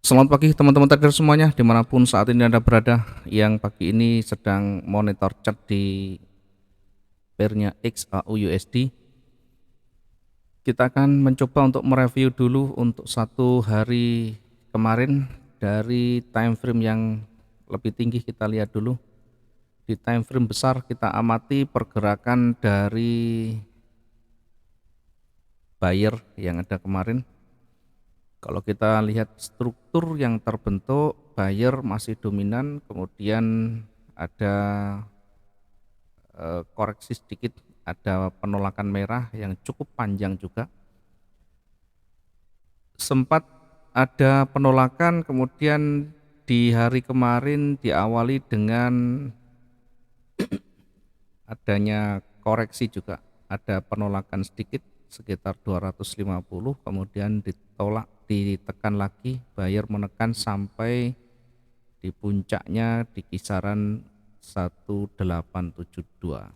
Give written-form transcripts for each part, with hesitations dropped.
Selamat pagi teman-teman trader semuanya dimanapun saat ini Anda berada yang pagi ini sedang monitor chart di pairnya XAU USD. Kita akan mencoba untuk mereview dulu untuk satu hari kemarin dari time frame yang lebih tinggi. Kita lihat dulu di time frame besar, kita amati pergerakan dari buyer yang ada kemarin. Kalau kita lihat struktur yang terbentuk, buyer masih dominan, kemudian ada koreksi sedikit, ada penolakan merah yang cukup panjang juga. Sempat ada penolakan, kemudian di hari kemarin diawali dengan adanya koreksi juga, ada penolakan sedikit sekitar 250, kemudian ditolak, ditekan lagi, buyer menekan sampai di puncaknya di kisaran 1872.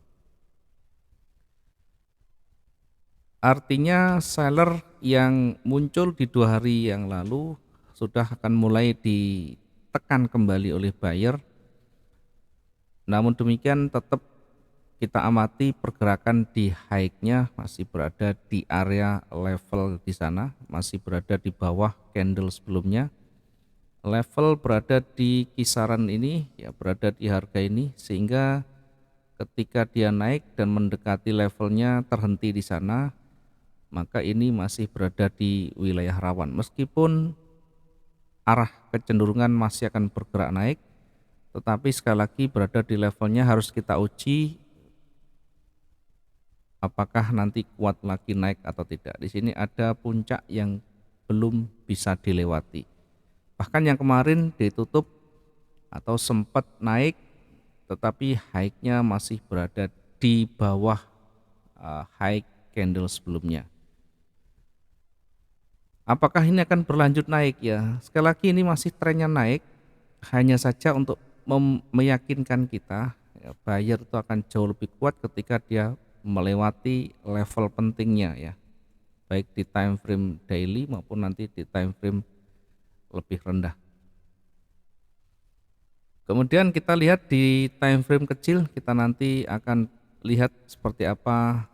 Artinya seller yang muncul di 2 hari yang lalu sudah akan mulai ditekan kembali oleh buyer. Namun demikian tetap kita amati pergerakan di high-nya masih berada di area level di sana, masih berada di bawah candle sebelumnya. Level berada di kisaran ini, ya berada di harga ini, sehingga ketika dia naik dan mendekati levelnya terhenti di sana, maka ini masih berada di wilayah rawan. Meskipun arah kecenderungan masih akan bergerak naik, tetapi sekali lagi berada di levelnya harus kita uji apakah nanti kuat lagi naik atau tidak. Di sini ada puncak yang belum bisa dilewati. Bahkan yang kemarin ditutup atau sempat naik, tetapi high-nya masih berada di bawah high candle sebelumnya. Apakah ini akan berlanjut naik ya? Sekali lagi ini masih trennya naik, hanya saja untuk meyakinkan kita ya, buyer itu akan jauh lebih kuat ketika dia melewati level pentingnya ya, baik di time frame daily maupun nanti di time frame lebih rendah. Kemudian kita lihat di time frame kecil, kita nanti akan lihat seperti apa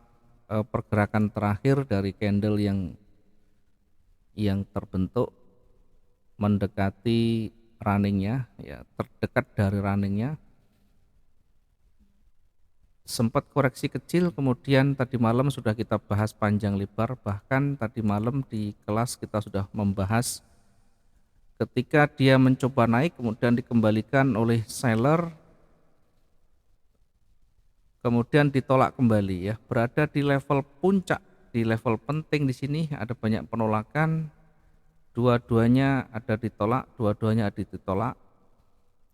pergerakan terakhir dari candle yang terbentuk mendekati runningnya ya, terdekat dari runningnya, sempat koreksi kecil, kemudian tadi malam sudah kita bahas panjang lebar, bahkan tadi malam di kelas kita sudah membahas ketika dia mencoba naik kemudian dikembalikan oleh seller, kemudian ditolak kembali ya, berada di level puncak, di level penting. Di sini ada banyak penolakan, dua-duanya ada ditolak, dua-duanya ada ditolak,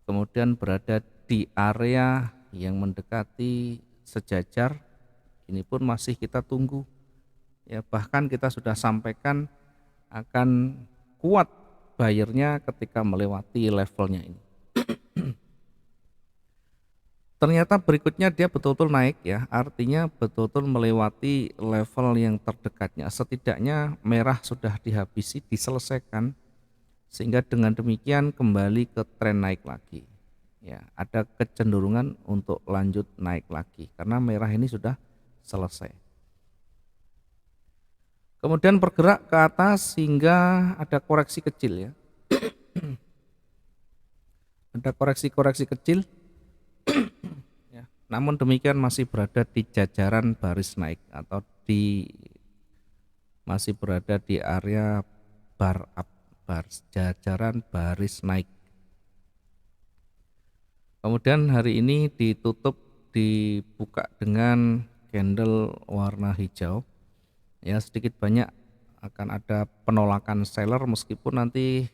kemudian berada di area yang mendekati sejajar. Ini pun masih kita tunggu ya, bahkan kita sudah sampaikan akan kuat bayarnya ketika melewati levelnya ini. Ternyata berikutnya dia betul-betul naik ya, artinya betul-betul melewati level yang terdekatnya. Setidaknya merah sudah dihabisi, diselesaikan, sehingga dengan demikian kembali ke tren naik lagi. Ya, ada kecenderungan untuk lanjut naik lagi karena merah ini sudah selesai. Kemudian bergerak ke atas hingga ada koreksi kecil ya. Ada koreksi-koreksi kecil. Ya, namun demikian masih berada di jajaran baris naik atau masih berada di area bar up, jajaran baris naik. Kemudian hari ini dibuka dengan candle warna hijau. Ya, sedikit banyak akan ada penolakan seller, meskipun nanti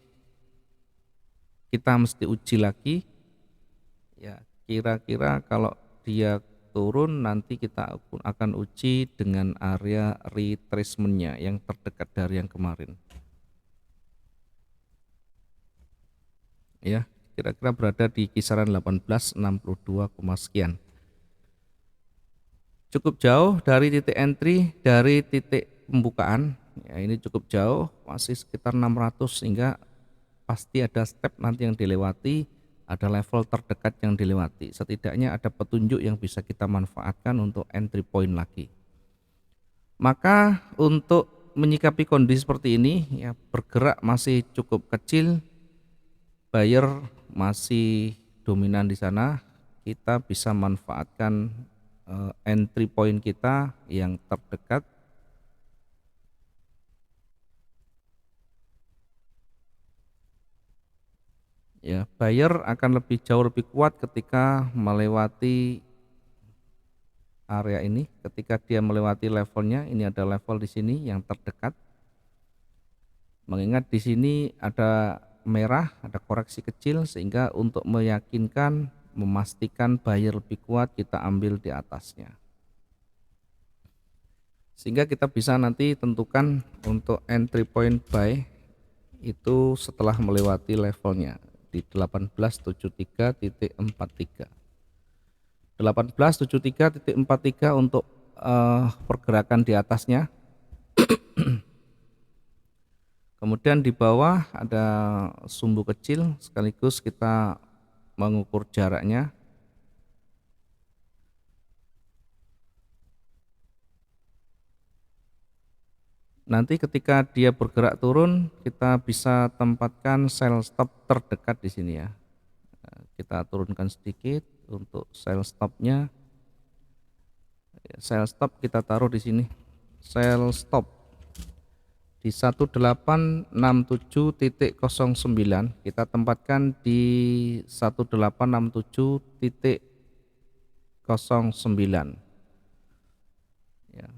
kita mesti uji lagi ya, kira-kira kalau dia turun nanti kita akan uji dengan area retracementnya yang terdekat dari yang kemarin ya, kira-kira berada di kisaran 1862, sekian. Cukup jauh dari titik entry, dari titik pembukaan ya, ini cukup jauh, masih sekitar 600 hingga pasti ada step nanti yang dilewati, ada level terdekat yang dilewati. Setidaknya ada petunjuk yang bisa kita manfaatkan untuk entry point lagi. Maka untuk menyikapi kondisi seperti ini, ya bergerak masih cukup kecil, buyer masih dominan di sana, kita bisa manfaatkan entry point kita yang terdekat. Ya, buyer akan jauh lebih kuat ketika melewati area ini, ketika dia melewati levelnya. Ini ada level di sini yang terdekat. Mengingat di sini ada merah, ada koreksi kecil, sehingga untuk meyakinkan, memastikan buyer lebih kuat, kita ambil di atasnya. Sehingga kita bisa nanti tentukan untuk entry point buy itu setelah melewati levelnya di 1873.43. 1873.43 untuk pergerakan di atasnya. Kemudian di bawah ada sumbu kecil, sekaligus kita mengukur jaraknya. Nanti ketika dia bergerak turun, kita bisa tempatkan sell stop terdekat di sini ya. Kita turunkan sedikit untuk sell stopnya. Sell stop kita taruh di sini. Sell stop di 1867.09, kita tempatkan di 1867.09. Ya.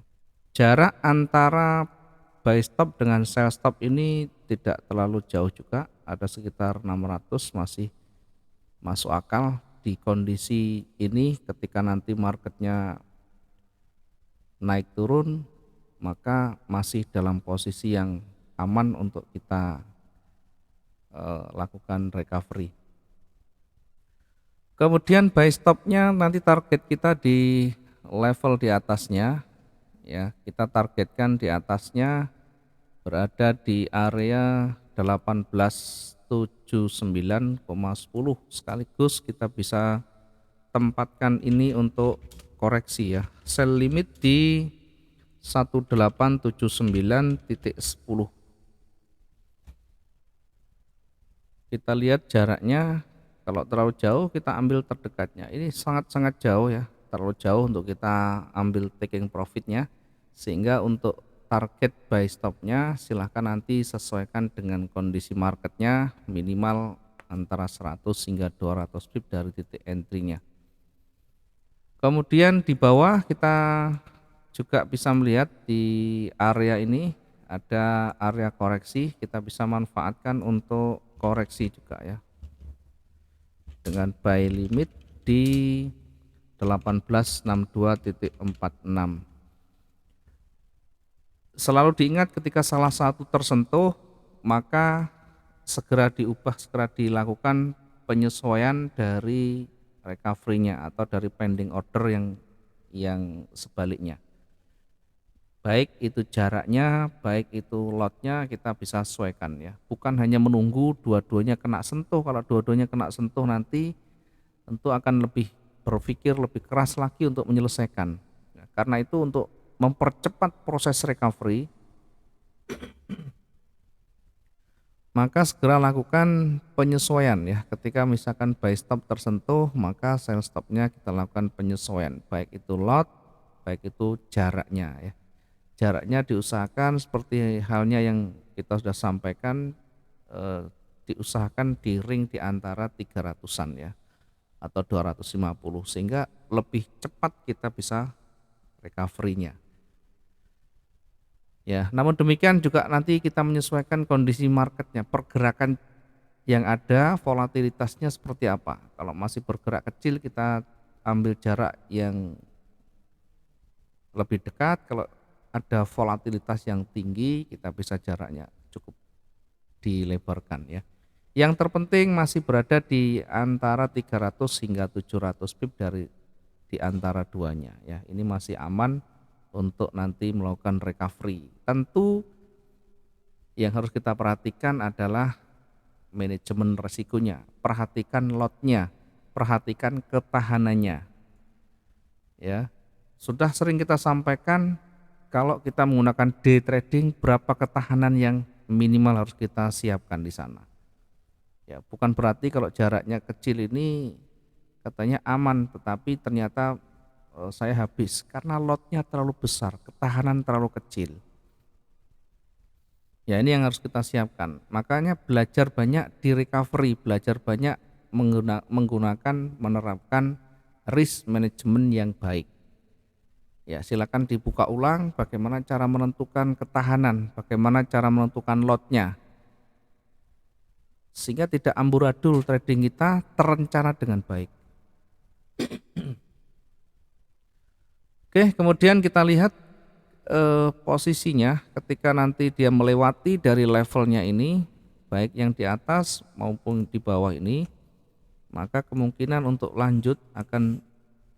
Jarak antara buy stop dengan sell stop ini tidak terlalu jauh juga, ada sekitar 600, masih masuk akal di kondisi ini. Ketika nanti marketnya naik turun, maka masih dalam posisi yang aman untuk kita lakukan recovery. Kemudian buy stopnya nanti target kita di level di atasnya, ya kita targetkan di atasnya berada di area 1879,10, sekaligus kita bisa tempatkan ini untuk koreksi ya. Sell limit di 1879.10. Kita lihat jaraknya, kalau terlalu jauh kita ambil terdekatnya. Ini sangat-sangat jauh ya, terlalu jauh untuk kita ambil taking profitnya. Sehingga untuk target buy stopnya silahkan nanti sesuaikan dengan kondisi marketnya, minimal antara 100 hingga 200 pip dari titik entry-nya. Kemudian di bawah kita juga bisa melihat di area ini ada area koreksi, kita bisa manfaatkan untuk koreksi juga ya, dengan buy limit di 1862.46. Selalu diingat, ketika salah satu tersentuh maka segera diubah, segera dilakukan penyesuaian dari recovery-nya atau dari pending order yang sebaliknya. Baik itu jaraknya, baik itu lotnya, kita bisa sesuaikan ya. Bukan hanya menunggu dua-duanya kena sentuh. Kalau dua-duanya kena sentuh nanti tentu akan lebih berpikir lebih keras lagi untuk menyelesaikan. Karena itu untuk mempercepat proses recovery, maka segera lakukan penyesuaian ya. Ketika misalkan buy stop tersentuh, maka sell stopnya kita lakukan penyesuaian, baik itu lot, baik itu jaraknya ya. Jaraknya diusahakan seperti halnya yang kita sudah sampaikan, diusahakan di ring di antara 300-an ya atau 250, sehingga lebih cepat kita bisa recovery-nya. Ya, namun demikian juga nanti kita menyesuaikan kondisi marketnya, pergerakan yang ada, volatilitasnya seperti apa. Kalau masih bergerak kecil kita ambil jarak yang lebih dekat, kalau ada volatilitas yang tinggi kita bisa jaraknya cukup dilebarkan ya. Yang terpenting masih berada di antara 300 hingga 700 pip di antara duanya ya. Ini masih aman untuk nanti melakukan recovery. Tentu yang harus kita perhatikan adalah manajemen resikonya, perhatikan lotnya, perhatikan ketahanannya. Ya, sudah sering kita sampaikan kalau kita menggunakan day trading berapa ketahanan yang minimal harus kita siapkan di sana. Ya, bukan berarti kalau jaraknya kecil ini katanya aman, tetapi ternyata saya habis karena lotnya terlalu besar, ketahanan terlalu kecil. Ya, ini yang harus kita siapkan. Makanya belajar banyak di recovery, belajar banyak menggunakan menerapkan risk management yang baik. Ya, silakan dibuka ulang bagaimana cara menentukan ketahanan, bagaimana cara menentukan lotnya, sehingga tidak amburadul trading kita terencana dengan baik. Oke, kemudian kita lihat posisinya ketika nanti dia melewati dari levelnya ini, baik yang di atas maupun di bawah ini, maka kemungkinan untuk lanjut akan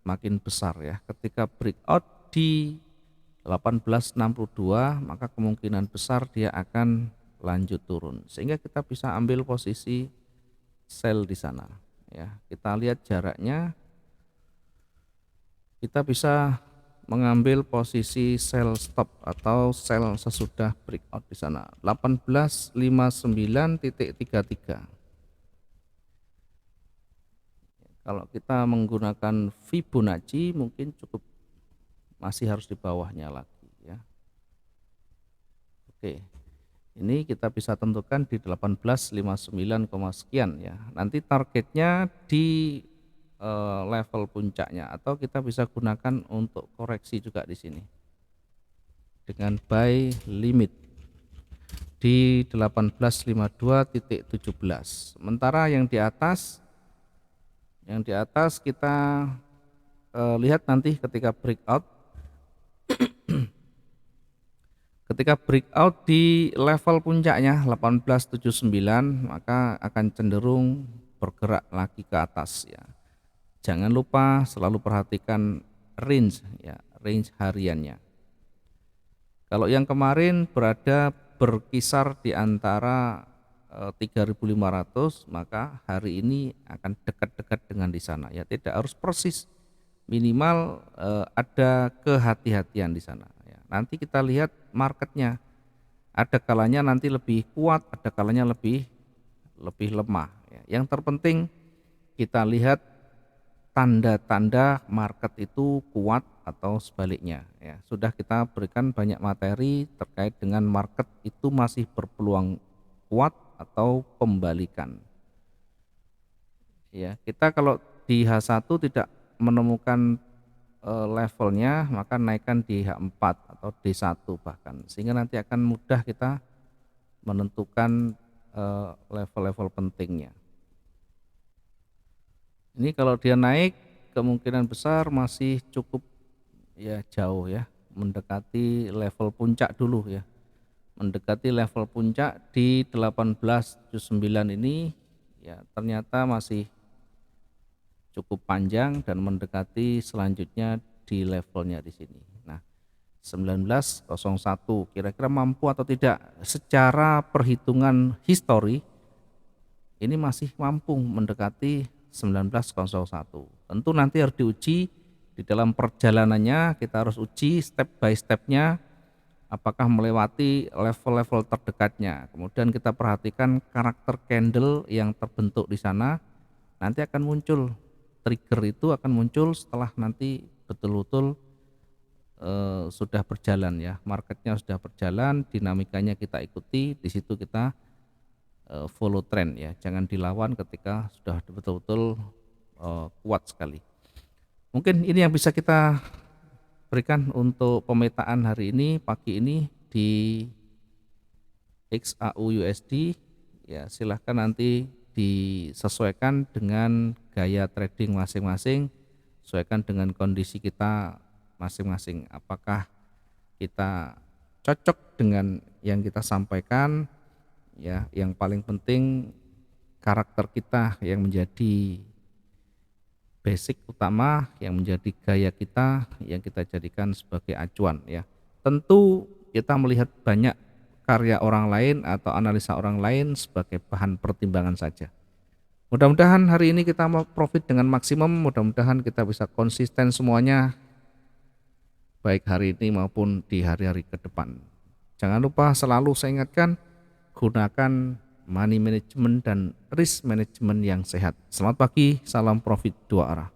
makin besar ya. Ketika breakout di 1862, maka kemungkinan besar dia akan lanjut turun, sehingga kita bisa ambil posisi sell di sana ya. Kita lihat jaraknya, kita bisa mengambil posisi sell stop atau sell sesudah breakout di sana 1859.33. Kalau kita menggunakan Fibonacci mungkin cukup, masih harus di bawahnya lagi ya. Oke, ini kita bisa tentukan di 1859, sekian ya. Nanti targetnya di level puncaknya, atau kita bisa gunakan untuk koreksi juga di sini dengan buy limit di 1852.17. Sementara yang di atas kita lihat nanti ketika breakout di level puncaknya 1879, maka akan cenderung bergerak lagi ke atas ya. Jangan lupa selalu perhatikan range ya, range hariannya. Kalau yang kemarin berkisar di antara 3.500, maka hari ini akan dekat-dekat dengan di sana ya, tidak harus persis, minimal ada kehati-hatian di sana ya. Nanti kita lihat marketnya, ada kalanya nanti lebih kuat, ada kalanya lebih lemah ya. Yang terpenting kita lihat tanda-tanda market itu kuat atau sebaliknya ya. Sudah kita berikan banyak materi terkait dengan market itu masih berpeluang kuat atau pembalikan ya. Kita kalau di H1 tidak menemukan levelnya, maka naikkan di H4 atau D1 bahkan, sehingga nanti akan mudah kita menentukan level-level pentingnya. Ini kalau dia naik kemungkinan besar masih cukup ya, jauh ya, mendekati level puncak dulu ya. Mendekati level puncak di 1879 ini ya, ternyata masih cukup panjang dan mendekati selanjutnya di levelnya di sini. Nah, 1901 kira-kira mampu atau tidak? Secara perhitungan histori ini masih mampu mendekati 1901. Tentu nanti harus diuji di dalam perjalanannya, kita harus uji step by stepnya apakah melewati level-level terdekatnya. Kemudian kita perhatikan karakter candle yang terbentuk di sana. Nanti akan muncul trigger, itu akan muncul setelah nanti betul-betul sudah berjalan ya, marketnya sudah berjalan, dinamikanya kita ikuti, di situ kita follow trend ya, jangan dilawan ketika sudah betul-betul kuat sekali. Mungkin ini yang bisa kita berikan untuk pemetaan hari ini, pagi ini di XAU USD ya. Silahkan nanti disesuaikan dengan gaya trading masing-masing, sesuaikan dengan kondisi kita masing-masing, apakah kita cocok dengan yang kita sampaikan ya. Yang paling penting karakter kita yang menjadi basic utama, yang menjadi gaya kita, yang kita jadikan sebagai acuan ya. Tentu kita melihat banyak karya orang lain atau analisa orang lain sebagai bahan pertimbangan saja. Mudah-mudahan hari ini kita mau profit dengan maksimum, mudah-mudahan kita bisa konsisten semuanya, baik hari ini maupun di hari-hari ke depan. Jangan lupa selalu saya ingatkan, gunakan money management dan risk management yang sehat. Selamat pagi, salam profit dua arah.